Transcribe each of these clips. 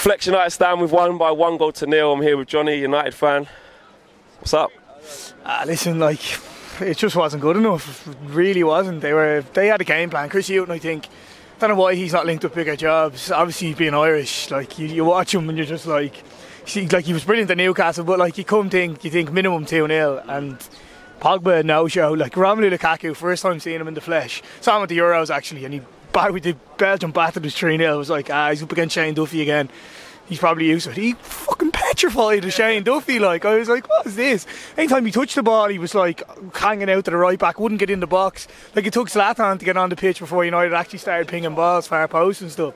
Flex United stand with 1 by 1 goal to 0. I'm here with Johnny, United fan. What's up? Listen, it just wasn't good enough. It really wasn't. They had a game plan. Chris Hughton, I think, don't know why he's not linked with bigger jobs. Obviously, being Irish, you watch him and you're just he was brilliant at Newcastle, but you think minimum 2-0, and Pogba no show. Romelu Lukaku, first time seeing him in the flesh. Saw him at the Euros actually, and the Belgium battered us 3-0. I was he's up against Shane Duffy again. He's probably used to it. He fucking petrified of Shane Duffy. I was what is this? Anytime he touched the ball, he was hanging out to the right back, wouldn't get in the box. It took Zlatan to get on the pitch before United actually started pinging balls, far posts and stuff.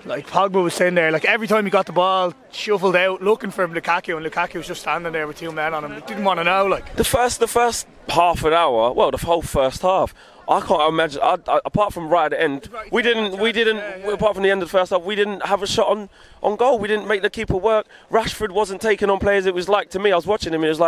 Pogba was sitting there, every time he got the ball, shuffled out, looking for Lukaku, and Lukaku was just standing there with 2 men on him. He didn't want to know. The first half an hour, well, the whole first half, I can't imagine. Apart from right at the end, we didn't. Apart from the end of the first half, we didn't have a shot on goal. We didn't make the keeper work. Rashford wasn't taking on players. It was to me, I was watching him. It was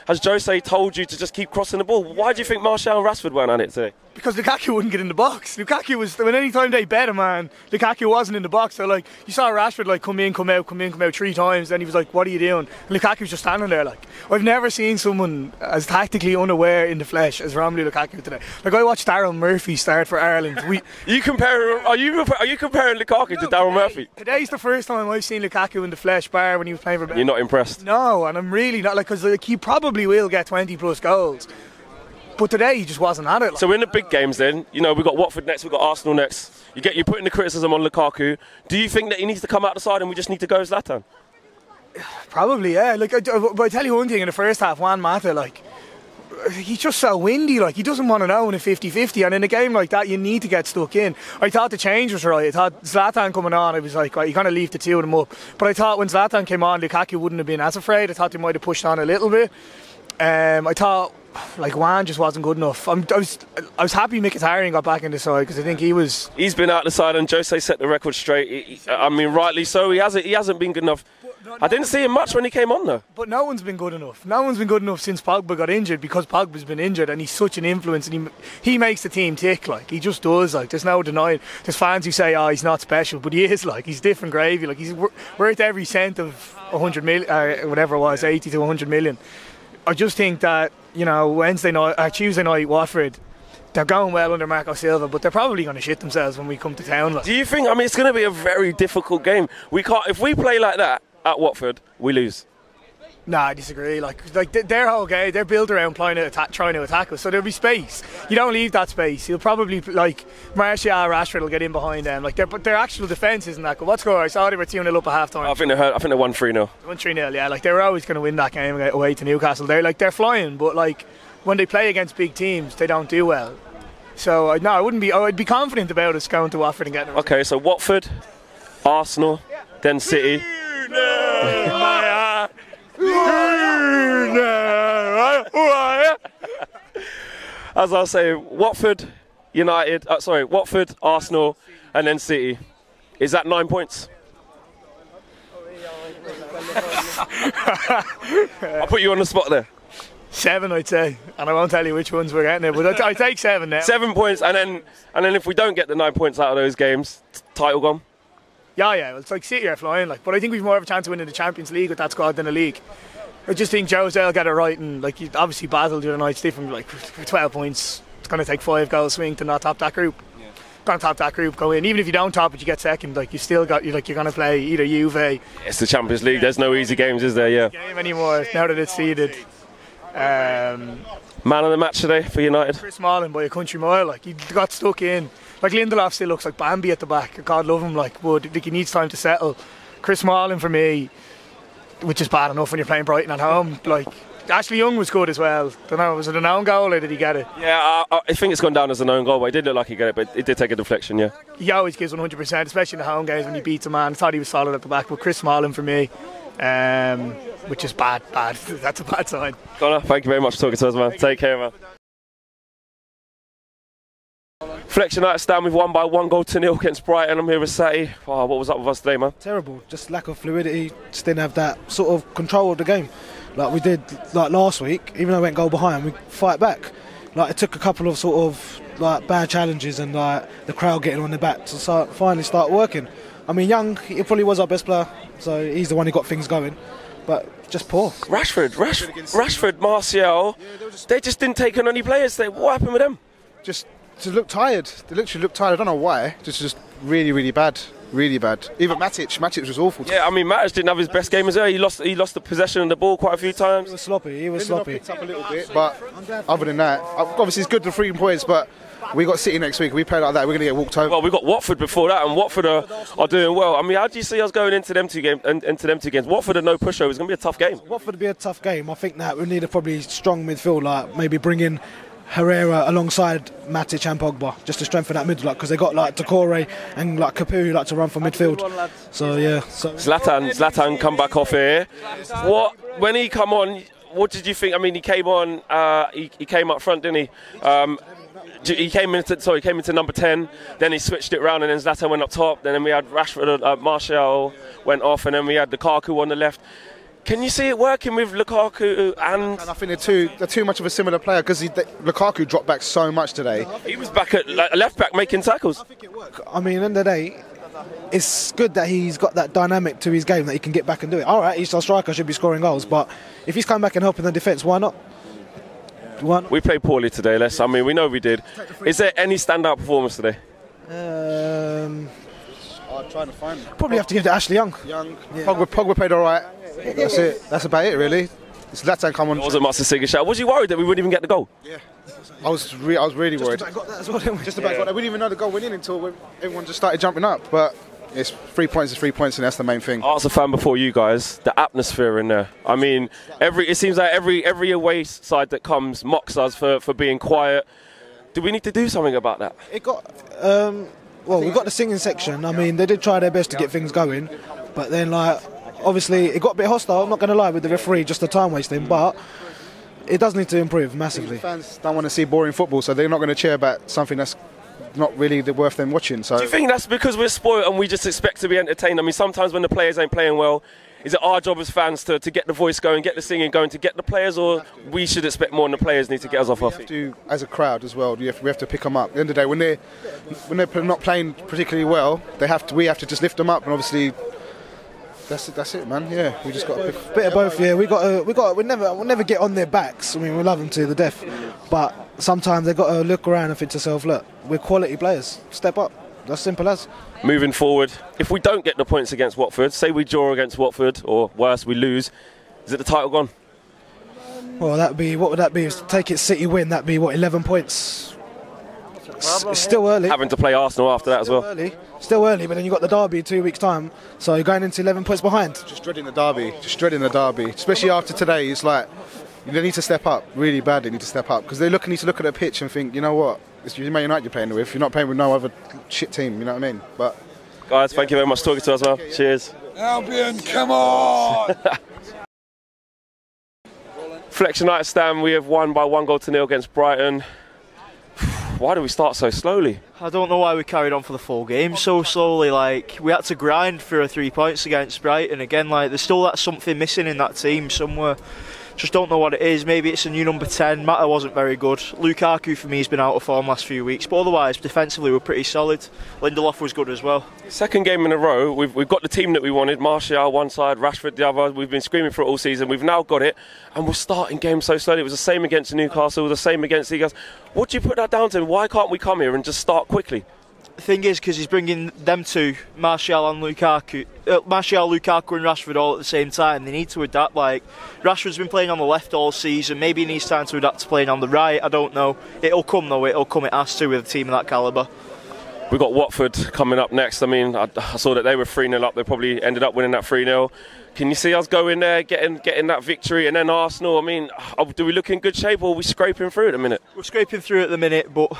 has Jose told you to just keep crossing the ball? Why do you think Martial and Rashford weren't on it today? Because Lukaku wouldn't get in the box. Lukaku was, any time they bet a man, Lukaku wasn't in the box. So you saw Rashford come in, come out 3 times. Then he was what are you doing? And Lukaku was just standing there. I've never seen someone as tactically unaware in the flesh as Romelu Lukaku today. I watched Daryl Murphy start for Ireland. Are you comparing Lukaku to Daryl Murphy? Today's the first time I've seen Lukaku in the flesh, bar when he was playing for Belgium. You're not impressed? No, and I'm really not. Because he probably will get 20 plus goals. But today he just wasn't at it. So in the big games then, we've got Watford next, we've got Arsenal next. You're putting the criticism on Lukaku. Do you think that he needs to come out the side and we just need to go Zlatan? Probably, yeah. But I tell you one thing, in the first half, Juan Mata, he's just so windy. He doesn't want to know in a 50-50. And in a game like that, you need to get stuck in. I thought the change was right. I thought Zlatan coming on, I was right, you kind of leave the two of them up. But I thought when Zlatan came on, Lukaku wouldn't have been as afraid. I thought they might have pushed on a little bit. I thought Juan just wasn't good enough. I was happy Mkhitaryan got back in the side because I think he's been out the side and Jose set the record straight. Rightly so. He hasn't been good enough. I didn't see him much when he came on though. But no one's been good enough. No one's been good enough since Pogba got injured, because Pogba's been injured and he's such an influence and he makes the team tick. He just does. There's no denying. There's fans who say, he's not special, but he is. He's different gravy. He's worth every cent of 100 million, whatever it was, 80 to 100 million. I just think that Tuesday night, Watford, they're going well under Marco Silva, but they're probably going to shit themselves when we come to town. Do you think? It's going to be a very difficult game. We can't. If we play like that at Watford, we lose. Nah, I disagree. Their whole game, they're built around trying to attack us. So there'll be space. You don't leave that space. You'll probably Martial, Rashford will get in behind them. Their actual defence isn't that good. What score? I saw they were 2-0 up at half time. I think they won 3-0. 1-3-0. Yeah, they were always going to win that game away to Newcastle. They're flying, but when they play against big teams, they don't do well. So no, I wouldn't be. I'd be confident about us going to Watford and getting it. Okay, so Watford, Arsenal, then City. As I was saying, Watford, Watford, Arsenal, and then City. Is that 9 points? I'll put you on the spot there. 7, I'd say, and I won't tell you which ones we're getting there, but I take 7 now. 7 points, and then if we don't get the 9 points out of those games, title gone. Yeah. It's City are flying, but I think we've more of a chance of winning the Champions League with that squad than the league. I just think Jose will get it right, and he obviously battled the other night. It's different. For 12 points, it's going to take 5 goal swing to not top that group. Yeah. Going to top that group, go in. Even if you don't top it, you get second. You still got you're going to play either Juve. It's the Champions League. There's no easy games, is there? Yeah. Game anymore now that it's seeded. Man of the match today for United. Chris Smalling by a country mile. He got stuck in. Lindelof still looks like Bambi at the back. God love him. But he needs time to settle. Chris Smalling for me, which is bad enough when you're playing Brighton at home. Ashley Young was good as well. Don't know, was it an own goal or did he get it? Yeah, I think it's gone down as an own goal, but it did look like he got it, but it did take a deflection, yeah. He always gives 100%, especially in the home games when he beats a man. I thought he was solid at the back, but Chris Smalling for me, which is bad. That's a bad sign. Connor, thank you very much for talking to us, man. Take care, man. Flex United stand with 1 by 1 goal to 0 against Brighton. I'm here with Sati. Oh, what was up with us today, man? Terrible, just lack of fluidity. Just didn't have that sort of control of the game like we did last week. Even though we went goal behind, we fight back. It took a couple of bad challenges and the crowd getting on the back to finally start working. I mean, Young, he probably was our best player, so he's the one who got things going. But just poor. Rashford, Martial, they just didn't take on any players. What happened with them? Just to look tired. They literally looked tired. I don't know why. Just really, really bad. Really bad. Even Matic was awful. Yeah, I mean, Matic didn't have his best game as well. He lost the possession of the ball quite a few times. He was sloppy. Picked up a little bit, but other than that, obviously it's good to 3 points, but we got City next week. We play like that, we're going to get walked over. Well, we got Watford before that, and Watford are doing well. I mean, how do you see us going into them two games? Watford are no pushover. It's going to be a tough game. Watford will be a tough game. I think that we need a probably strong midfield, like maybe bring in Herrera alongside Matic and Pogba, just to strengthen that middle, because they got like Takore and like Capu who like to run for midfield. So yeah. Zlatan come back off here. When he come on? What did you think? I mean, he came on. He came up front, didn't he? He came into number 10. Then he switched it around, and then Zlatan went up top. Then we had Rashford, Martial went off, and then we had Lukaku on the left. Can you see it working with Lukaku and I think they're too much of a similar player, because Lukaku dropped back so much today. He was back at left back making tackles. I think it worked. I mean, at the end of the day, it's good that he's got that dynamic to his game that he can get back and do it. All right, he's our striker, should be scoring goals, but if he's coming back and helping the defence, why not? We played poorly today, Les. I mean, we know we did. Is there any standout performance today? I'm trying to find them. Probably have to give it to Ashley Young. Yeah. Pogba played all right. That's it. That's about it, really. Zlatan come on. It wasn't much to sing a shout. Was you worried that we wouldn't even get the goal? Yeah. I was really worried. Just about got that as well, didn't we? Just about got that. We didn't even know the goal went in until everyone just started jumping up. But it's 3 points is 3 points, and that's the main thing. I was a fan before you guys. The atmosphere in there. I mean, it seems like every away side that comes mocks us for being quiet. Do we need to do something about that? It got we've got the singing section. I mean, they did try their best to get things going, but then obviously it got a bit hostile. I'm not going to lie with the referee, just the time wasting, but it does need to improve massively. Fans don't want to see boring football, so they're not going to cheer about something that's not really worth them watching. So do you think that's because we're spoiled and we just expect to be entertained? I mean, sometimes when the players ain't playing well, is it our job as fans to get the voice going, get the singing going, to get the players, or we should expect more and the players need to get us off our feet? As a crowd as well, we have to pick them up. At the end of the day, when they're not playing particularly well, we have to just lift them up, and obviously that's it, man. Yeah, we just got to pick bit of both. Yeah, we'll never get on their backs. I mean, we love them to the death, but sometimes they've got to look around and think to themselves, look, we're quality players. Step up. That's simple as. Moving forward, if we don't get the points against Watford, say we draw against Watford, or worse, we lose, is it the title gone? Well, what would that be? Take it City win, that'd be 11 points. It's still early. Having to play Arsenal after that as well. Still early, but then you've got the derby 2 weeks' time, so you're going into 11 points behind. Just dreading the derby, especially after today. It's like they need to step up really bad. They need to step up because they need to look at the pitch and think, you know what, it's Man United you're playing with. You're not playing with no other shit team. You know what I mean? But guys, thank you very much for talking to us, well. Cheers. Albion, come on! Flex United stand. We have won by 1-0 against Brighton. Why do we start so slowly? I don't know why we carried on for the full game so slowly. We had to grind for 3 points against Brighton again. There's still something missing in that team somewhere. Just don't know what it is. Maybe it's a new number 10. Mata wasn't very good. Lukaku for me has been out of form last few weeks, but otherwise defensively we're pretty solid. Lindelof was good as well. Second game in a row. We've got the team that we wanted. Martial one side, Rashford the other. We've been screaming for it all season. We've now got it, and we're starting games so slowly. It was the same against Newcastle, the same against Eagles. What do you put that down to? Why can't we come here and just start quickly? The thing is, because he's bringing them two, Martial, Lukaku and Rashford all at the same time. They need to adapt. Rashford's been playing on the left all season. Maybe he needs time to adapt to playing on the right. I don't know. It'll come though. It'll come. It has to with a team of that calibre. We've got Watford coming up next. I mean, I saw that they were 3-0 up. They probably ended up winning that 3-0. Can you see us going there, getting that victory, and then Arsenal? I mean, do we look in good shape, or are we scraping through at the minute? We're scraping through at the minute, but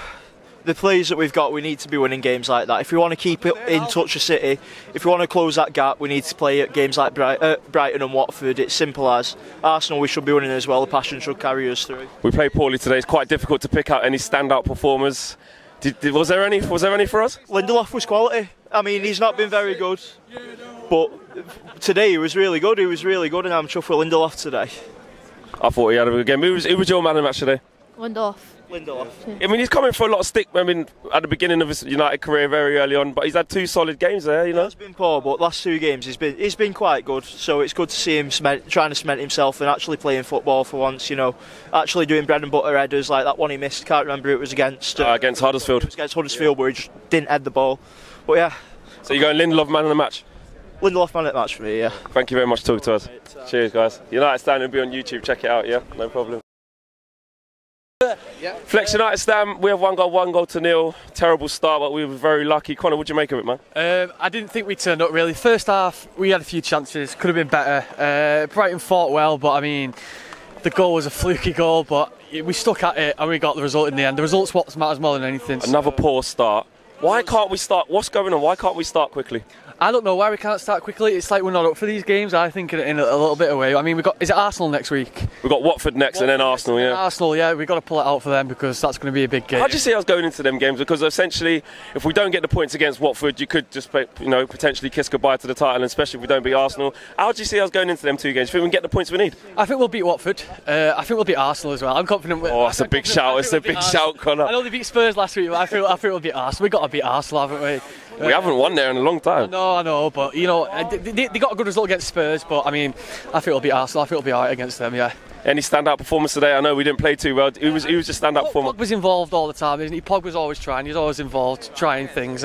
the players that we've got, we need to be winning games like that. If we want to keep it in touch with City, if we want to close that gap, we need to play at games like Brighton and Watford. It's simple as. Arsenal, we should be winning as well. The passion should carry us through. We played poorly today. It's quite difficult to pick out any standout performers. Was there any for us? Lindelof was quality. I mean, he's not been very good, but today he was really good. And I'm chuffed with Lindelof today. I thought he had a good game. Who was your man of the match today? Lindelof. Lindelof. I mean, he's coming for a lot of stick. I mean, at the beginning of his United career, very early on, but he's had 2 solid games there. You know, He's been poor, but last 2 games he's been quite good. So it's good to see him trying to cement himself and actually playing football for once. You know, actually doing bread and butter headers like that one he missed. Can't remember who it was against. Against Huddersfield. It was against Huddersfield where he just didn't head the ball. But yeah. So you're going Lindelof man of the match? Lindelof man of the match for me, yeah. Thank you very much for talking to us. Cheers, guys. United Stand will be on YouTube. Check it out, yeah? No problem. Flex United Stand, we have 1 goal to nil. Terrible start, but we were very lucky. Connor, what do you make of it, man? I didn't think we turned up really. First half, we had a few chances, could have been better. Brighton fought well, but I mean, the goal was a fluky goal, but we stuck at it and we got the result in the end. The result's what matters more than anything. Another poor start. Why can't we start? What's going on? Why can't we start quickly? I don't know why we can't start quickly. It's like we're not up for these games, I think, in a little bit of way. I mean, is it Arsenal next week? We've got Watford next and then Arsenal, yeah. Arsenal, yeah, we've got to pull it out for them because that's going to be a big game. How do you see us going into them games? Because essentially, if we don't get the points against Watford, you could just, potentially kiss goodbye to the title, and especially if we don't beat Arsenal. How do you see us going into them 2 games? Do you think we can get the points we need? I think we'll beat Watford. I think we'll beat Arsenal as well. I'm confident. That's a big shout. It's a big shout, Connor. I know they beat Spurs last week, but I think we'll beat Arsenal. We've got to beat Arsenal, haven't we? We haven't won there in a long time. I know, but they got a good result against Spurs, but I mean, I think it'll be Arsenal. I think it'll be alright against them, yeah. Any standout performance today? I know we didn't play too well. Who was just standout performance? Pogba's involved all the time, isn't he? Pogba's always trying. He's always involved, trying things.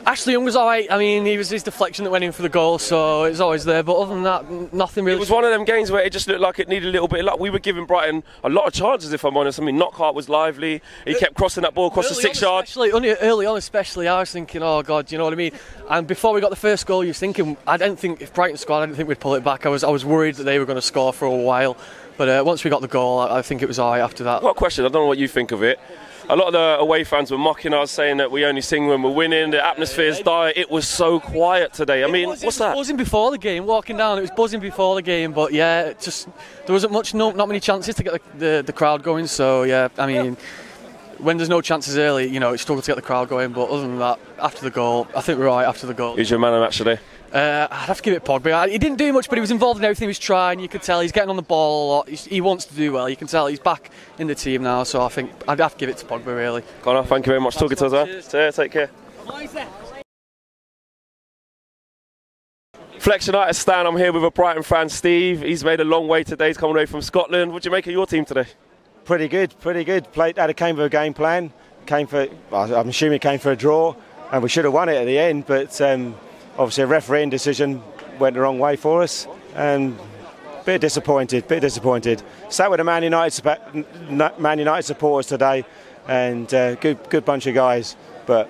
Ashley Young was alright. I mean, he was his deflection that went in for the goal, so it's always there. But other than that, nothing really. It was one of them games where it just looked like it needed a little bit of luck. We were giving Brighton a lot of chances, if I'm honest. I mean, Knockhart was lively. He kept crossing that ball across the 6 yard. Early on, especially, I was thinking, oh God, you know what I mean? And before we got the first goal, you was thinking, I didn't think if Brighton scored, I didn't think we'd pull it back. I was worried that they were going to score for a while. But once we got the goal, I think it was alright after that. What question? I don't know what you think of it. A lot of the away fans were mocking us, saying that we only sing when we're winning, the atmosphere's dire. It was so quiet today. I mean, what's that? It was buzzing before the game, walking down, it was buzzing before the game, but yeah, there wasn't not many chances to get the crowd going, so yeah, I mean, when there's no chances early, you struggle to get the crowd going, but other than that, after the goal, I think we're all right after the goal. Who's your man of the match today? I'd have to give it Pogba. He didn't do much, but he was involved in everything he was trying. You could tell he's getting on the ball a lot. He wants to do well. You can tell he's back in the team now, so I think I'd have to give it to Pogba, really. Connor, thank you very much for talking to us. Cheers. Take care. Flex United Stand, I'm here with a Brighton fan, Steve. He's made a long way today. He's coming away from Scotland. What do you make of your team today? Pretty good. Came for a game plan. I'm assuming came for a draw, and we should have won it at the end, but obviously a refereeing decision went the wrong way for us, and bit disappointed. Sat with the Man United supporters today, and good bunch of guys, but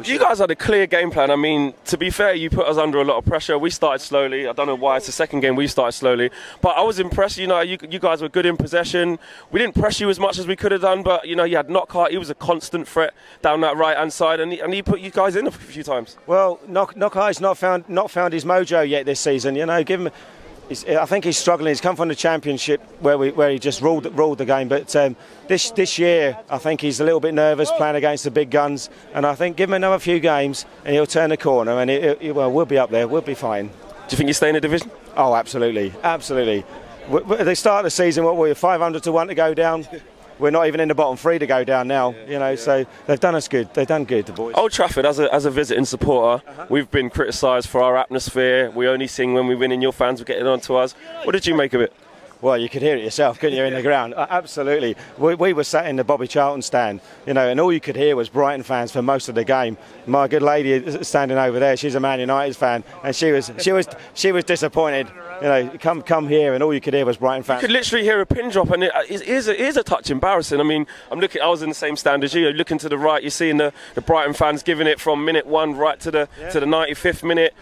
you guys had a clear game plan. I mean, to be fair, you put us under a lot of pressure. We started slowly. I don't know why it's the second game we started slowly, but I was impressed. You guys were good in possession. We didn't press you as much as we could have done, but you had Knockhart. He was a constant threat down that right hand side, and he put you guys in a few times. Well, Knockhart's not found his mojo yet this season. Give him. I think he's struggling. He's come from the Championship where he just ruled the game. But this year, I think he's a little bit nervous playing against the big guns. And I think give him another few games and he'll turn the corner. And we'll be up there. We'll be fine. Do you think you stay in the division? Oh, absolutely. At the start of the season, what were we, 500 to 1 to go down? We're not even in the bottom 3 to go down now, so they've done us good. They've done good, the boys. Old Trafford, as a visiting supporter, we've been criticised for our atmosphere. We only sing when we win, and your fans were getting on to us. What did you make of it? Well, you could hear it yourself, couldn't you, in the ground? Absolutely. We were sat in the Bobby Charlton stand, and all you could hear was Brighton fans for most of the game. My good lady standing over there, she's a Man United fan, and she was disappointed. Come here, and all you could hear was Brighton fans. You could literally hear a pin drop, and it is a touch embarrassing. I mean, I was in the same stand as you. Looking to the right, you're seeing the Brighton fans giving it from minute 1 right to the 95th minute.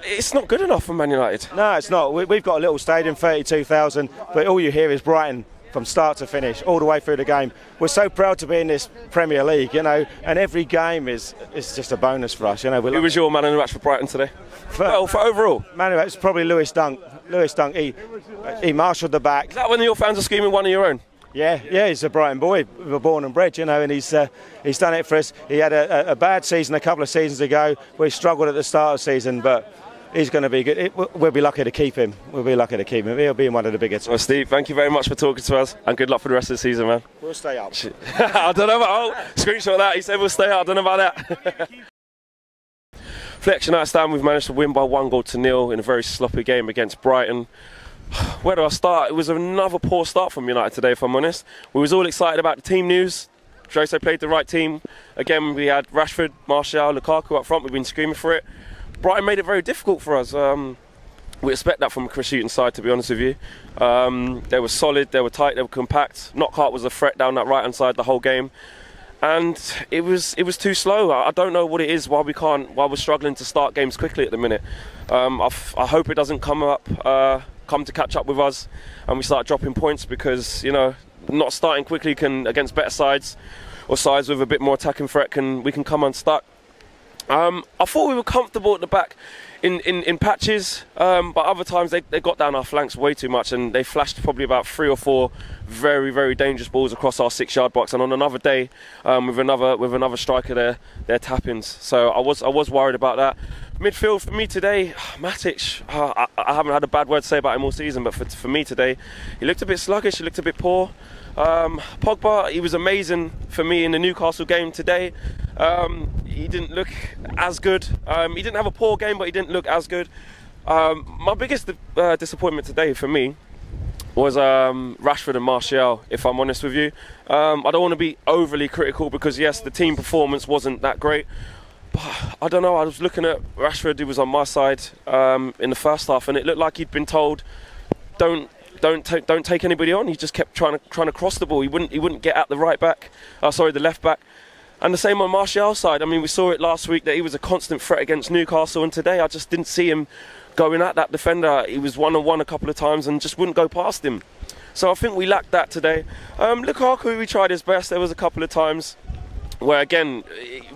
It's not good enough for Man United. No, it's not. We've got a little stadium, 32,000, but all you hear is Brighton from start to finish, all the way through the game. We're so proud to be in this Premier League, and every game is just a bonus for us. Who was your man in the match for Brighton today? For overall? Man of the match, probably Lewis Dunk. He marshalled the back. Is that when your fans are screaming one of your own? Yeah, he's a Brighton boy. We were born and bred, and he's done it for us. He had a bad season a couple of seasons ago where he struggled at the start of the season, but he's going to be good. We'll be lucky to keep him. He'll be in one of the bigger teams. Well, Steve, thank you very much for talking to us, and good luck for the rest of the season, man. We'll stay up. I don't know about screenshot that. He said we'll stay up. I don't know about that. Fletcher United stand, we've managed to win by 1-0 in a very sloppy game against Brighton. Where do I start? It was another poor start from United today, if I'm honest. We was all excited about the team news. Jose played the right team. Again, we had Rashford, Martial, Lukaku up front. We've been screaming for it. Brighton made it very difficult for us. We expect that from a Chris Hughton side, to be honest with you. They were solid, they were tight, they were compact. Knockhart was a threat down that right-hand side the whole game. And it was too slow. I don't know what it is, why we're struggling to start games quickly at the minute. I hope it doesn't come to catch up with us and we start dropping points, because, you know, not starting quickly can, against better sides or sides with a bit more attacking threat, we can come unstuck. I thought we were comfortable at the back in patches, but other times they got down our flanks way too much, and they flashed probably about 3 or 4 very, very dangerous balls across our 6-yard box. And on another day, with another striker, their tap-ins. So I was worried about that. Midfield for me today, Matic. I haven't had a bad word to say about him all season, but for me today, he looked a bit sluggish. He looked a bit poor. Pogba, he was amazing for me in the Newcastle game today. He didn't look as good. He didn't have a poor game, but he didn't look as good. My biggest disappointment today for me was Rashford and Martial, if I'm honest with you. I don't want to be overly critical, because yes, the team performance wasn't that great. But I don't know, I was looking at Rashford, who was on my side in the first half, and it looked like he'd been told, don't take anybody on. He just kept trying to cross the ball. He wouldn't get at the the left back. And the same on Martial's side. I mean, we saw it last week that he was a constant threat against Newcastle, and today I just didn't see him going at that defender. He was one-on-one a couple of times and just wouldn't go past him. So I think we lacked that today. Lukaku, we tried his best. There was a couple of times where, again,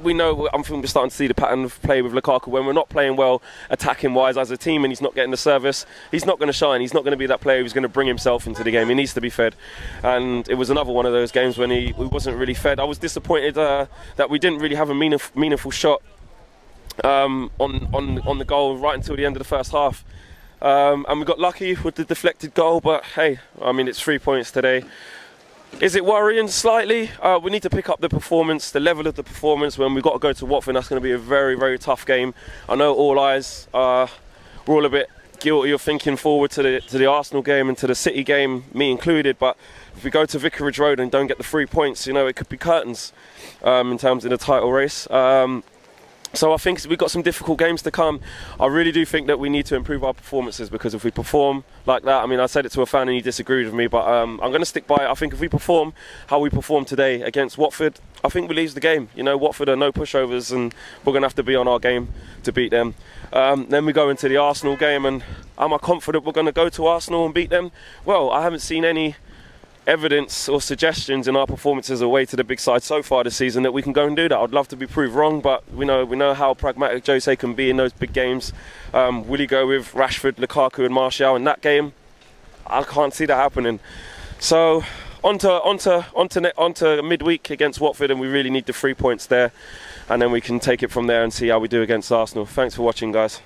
we know, I think we're starting to see the pattern of play with Lukaku. When we're not playing well attacking-wise as a team and he's not getting the service, he's not going to shine. He's not going to be that player who's going to bring himself into the game. He needs to be fed. And it was another one of those games when he wasn't really fed. I was disappointed that we didn't really have a meaningful shot on the goal right until the end of the first half. And we got lucky with the deflected goal, but hey, I mean, it's 3 points today. Is it worrying slightly? We need to pick up the performance, the level of the performance when we've got to go to Watford. That's going to be a very, very tough game. I know all eyes we're all a bit guilty of thinking forward to the Arsenal game and to the City game, me included, but if we go to Vicarage Road and don't get the 3 points, you know, it could be curtains in terms of the title race. So I think we've got some difficult games to come. I really do think that we need to improve our performances, because if we perform like that, I mean, I said it to a fan and he disagreed with me, but I'm going to stick by it. I think if we perform how we performed today against Watford, I think we lose the game. You know, Watford are no pushovers, and we're going to have to be on our game to beat them. Then we go into the Arsenal game, and am I confident we're going to go to Arsenal and beat them? Well, I haven't seen any evidence or suggestions in our performances away to the big side so far this season that we can go and do that. I'd love to be proved wrong, but we know how pragmatic Jose can be in those big games. Will he go with Rashford, Lukaku and Martial in that game? I can't see that happening. So on to midweek against Watford, and we really need the 3 points there, and then we can take it from there and see how we do against Arsenal. Thanks for watching, guys.